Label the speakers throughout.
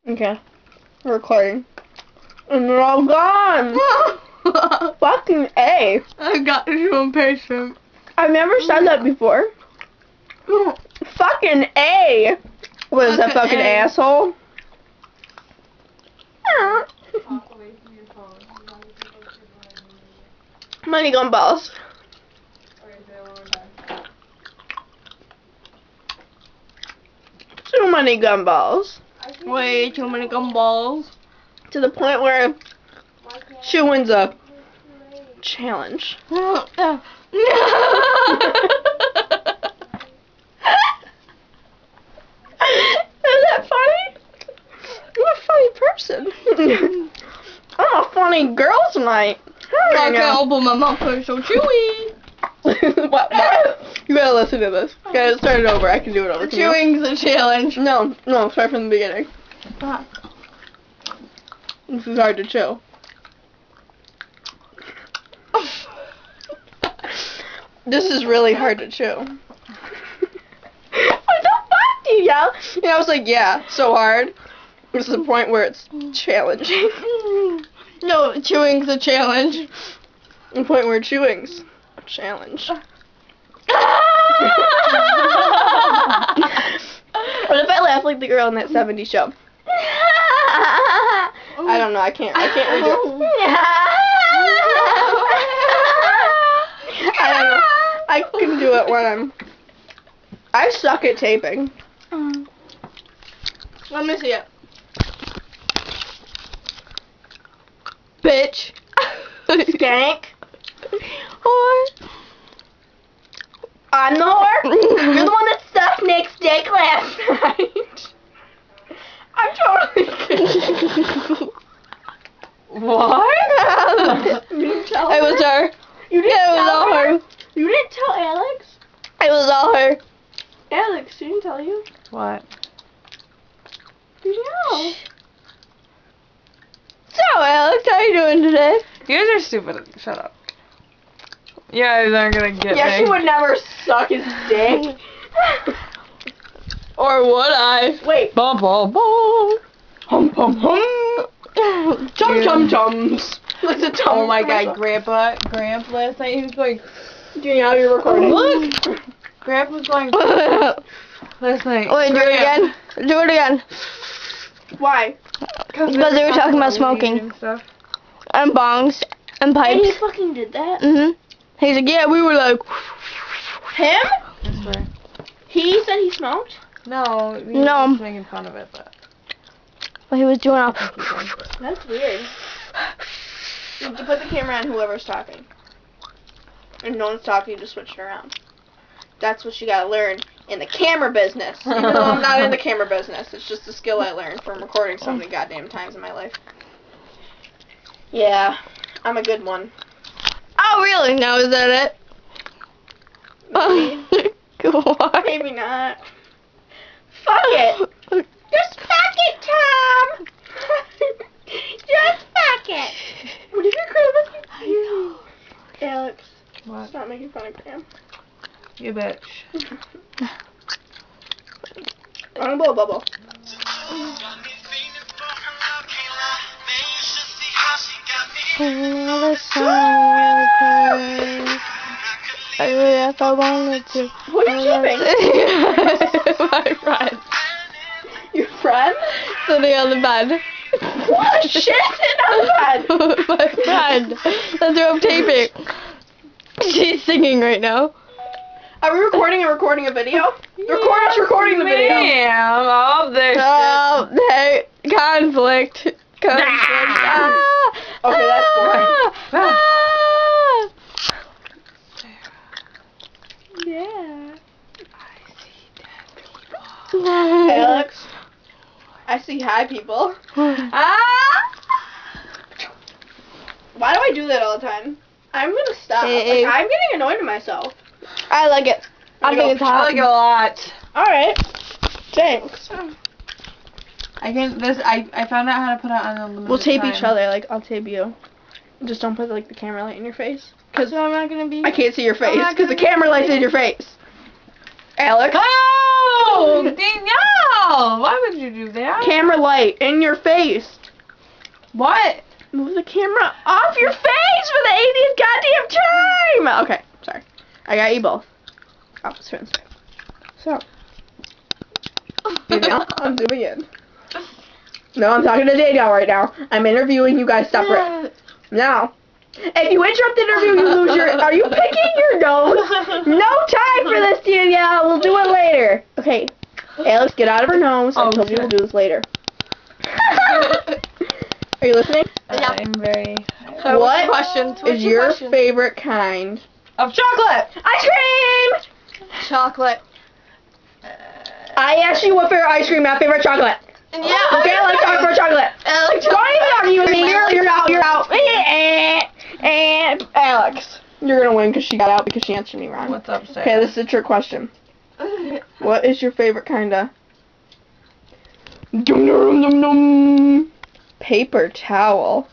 Speaker 1: Okay. We're recording. And they're all gone. Fucking A.
Speaker 2: I got you impatient.
Speaker 1: I've never said that before. Fucking A. What is that, fucking
Speaker 2: A.
Speaker 1: asshole? Money gumballs. Too many gumballs.
Speaker 2: Way too many gumballs.
Speaker 1: To the point where chewing's a challenge.
Speaker 2: Is
Speaker 1: that funny? I'm a funny person. I'm a funny girl tonight.
Speaker 2: I can't open my mouth because it's so chewy.
Speaker 1: what? You gotta listen to this. You gotta start it over. I can do it over.
Speaker 2: The chewing's a challenge.
Speaker 1: No, start from the beginning. This is hard to chew. This is really hard to chew. What the fuck do you yell? And I was like, yeah, so hard. It's the point where it's challenging.
Speaker 2: No, chewing's a challenge.
Speaker 1: The point where chewing's a challenge. What if I laugh like the girl in that 70s show? I don't know, I can't redo it. I don't know. I can do it when I suck at taping.
Speaker 2: Let me see it.
Speaker 1: Bitch. Skank.
Speaker 2: Whore.
Speaker 1: I'm the whore. You're the one that sucked Nick's dick last night. I'm totally kidding.
Speaker 2: What?
Speaker 1: You didn't tell
Speaker 2: It was her.
Speaker 1: You didn't
Speaker 2: Yeah, it was
Speaker 1: tell
Speaker 2: all her.
Speaker 1: You didn't tell Alex?
Speaker 2: It was all her.
Speaker 1: Alex, she didn't tell you?
Speaker 2: What?
Speaker 1: Did you know?
Speaker 2: So, Alex, how you doing today?
Speaker 3: You guys are stupid. Shut up. You guys aren't gonna get
Speaker 1: Yeah,
Speaker 3: me.
Speaker 1: she would never suck his dick.
Speaker 2: Or would I?
Speaker 1: Wait.
Speaker 3: Bum bum bum.
Speaker 1: Hum hum hum. Chum chum chums. What's a tum?
Speaker 3: Oh my god, Grandpa last night he was going.
Speaker 1: Do you know you're recording?
Speaker 3: Look. Grandpa was going last night.
Speaker 2: Wait, do it again. Do it again.
Speaker 1: Why?
Speaker 2: Because they were talking about smoking.
Speaker 3: And stuff.
Speaker 2: And bongs. And
Speaker 1: And he
Speaker 2: pipes.
Speaker 1: fucking did that?
Speaker 2: He's like, yeah, we were like...
Speaker 1: Him?
Speaker 3: I swear.
Speaker 1: He said he smoked?
Speaker 3: No, he
Speaker 2: No.
Speaker 3: was making fun of it, but.
Speaker 2: But he was doing all...
Speaker 1: That's weird. You have to put the camera on whoever's talking. And no one's talking, just switch it around. That's what you gotta learn in the camera business. Even though I'm not in the camera business. It's just a skill I learned from recording so many goddamn times in my life. Yeah, I'm a good one.
Speaker 2: Oh, really? Now is that it? What?
Speaker 1: Maybe not. Fuck it. Just fuck it, Tom. Just fuck it. What is your Christmas? I know. Alex,
Speaker 3: What?
Speaker 1: stop making fun of Graham.
Speaker 3: You bitch.
Speaker 1: I'm gonna blow a bubble.
Speaker 2: If I wanted to.
Speaker 1: What are you chipping?
Speaker 2: My friend.
Speaker 1: Your friend?
Speaker 2: Sitting on the bed.
Speaker 1: What? Shit on the bed.
Speaker 2: My friend. That's who I'm taping. She's singing right now.
Speaker 1: Are we recording a video? Record recording the video.
Speaker 3: Damn. Oh, there's
Speaker 2: Oh, hey, conflict. Ah.
Speaker 1: Okay, that's boring.
Speaker 2: Ah.
Speaker 1: Yeah.
Speaker 2: Ah.
Speaker 1: Alex, I see hi people.
Speaker 3: Ah!
Speaker 1: Why do I do that all the time? I'm gonna stop.
Speaker 2: Hey.
Speaker 1: Like, I'm getting annoyed with myself.
Speaker 2: I like it. I think it's
Speaker 3: I
Speaker 2: hot.
Speaker 3: like it a lot.
Speaker 1: Alright. Thanks.
Speaker 3: I found out how to put it on a limited
Speaker 1: We'll tape
Speaker 3: time.
Speaker 1: each other, like, I'll tape you. Just don't put, like, the camera light in your face. Because
Speaker 2: So I'm not gonna be.
Speaker 1: I can't see your face,
Speaker 3: not
Speaker 1: because the
Speaker 3: gonna be-
Speaker 1: camera light's in your face. Alex?
Speaker 3: Oh! No, Danielle! Why would you do that?
Speaker 1: Camera light in your face.
Speaker 3: What?
Speaker 1: Move the camera off your face for the 80th goddamn time! Okay, sorry. I got you both. Opposite ends. So. Danielle, I'm zooming in. No, I'm talking to Danielle right now. I'm interviewing you guys separate. Now, if you interrupt the interview, you lose your... Are you picking your nose? No time for this, Danielle. We'll do it later. Okay. Alex, get out of her nose. I told you we'll do this later. Are you listening?
Speaker 3: I'm very...
Speaker 2: So
Speaker 1: What
Speaker 2: questions? What's
Speaker 1: is your
Speaker 2: question?
Speaker 1: favorite kind?
Speaker 3: Of chocolate!
Speaker 1: Ice cream!
Speaker 2: Chocolate.
Speaker 1: I asked you what favorite ice cream, not favorite chocolate.
Speaker 2: Yeah.
Speaker 1: Okay, let's talk about chocolate.
Speaker 2: I like
Speaker 1: Don't even argue with me. You're out. You're out. And Alex, you're gonna win because she got out because she answered me wrong.
Speaker 3: What's up, Sarah?
Speaker 1: Okay, this is a trick question. What is your favorite kinda? Dum dum dum dum. Paper towel.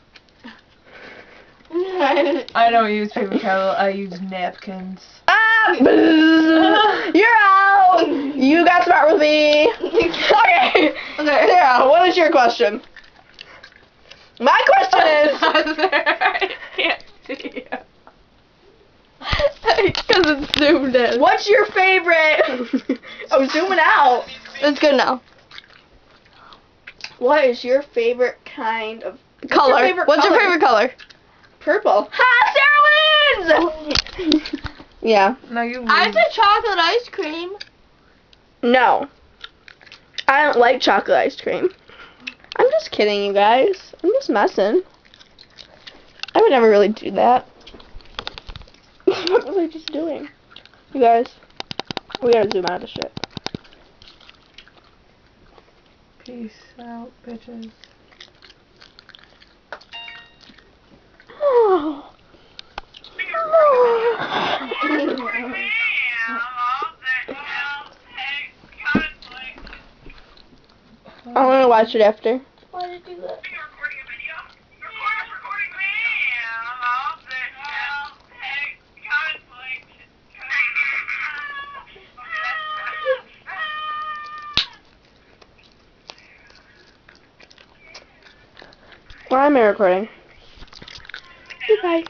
Speaker 3: I don't use paper towel, I use napkins.
Speaker 1: Ah, buzz. You're out. You got smart with me. Okay. Sarah, what is your question? My question is.
Speaker 3: I can't see you.
Speaker 2: Because it's zoomed in.
Speaker 1: What's your favorite? I'm zooming out.
Speaker 2: It's good now.
Speaker 1: What is your favorite kind of
Speaker 2: Color. What's your favorite color?
Speaker 1: Purple. Ha! Sarah wins! Yeah.
Speaker 3: No, you
Speaker 2: I
Speaker 3: lose.
Speaker 2: said chocolate ice cream.
Speaker 1: No. I don't like chocolate ice cream. I'm just kidding, you guys. I'm just messing. I would never really do that. What was I just doing? You guys, we gotta zoom out of this shit.
Speaker 3: Peace out, bitches.
Speaker 1: Oh. I'm gonna watch it after.
Speaker 2: Why did you do that?
Speaker 1: Why am I recording? Goodbye.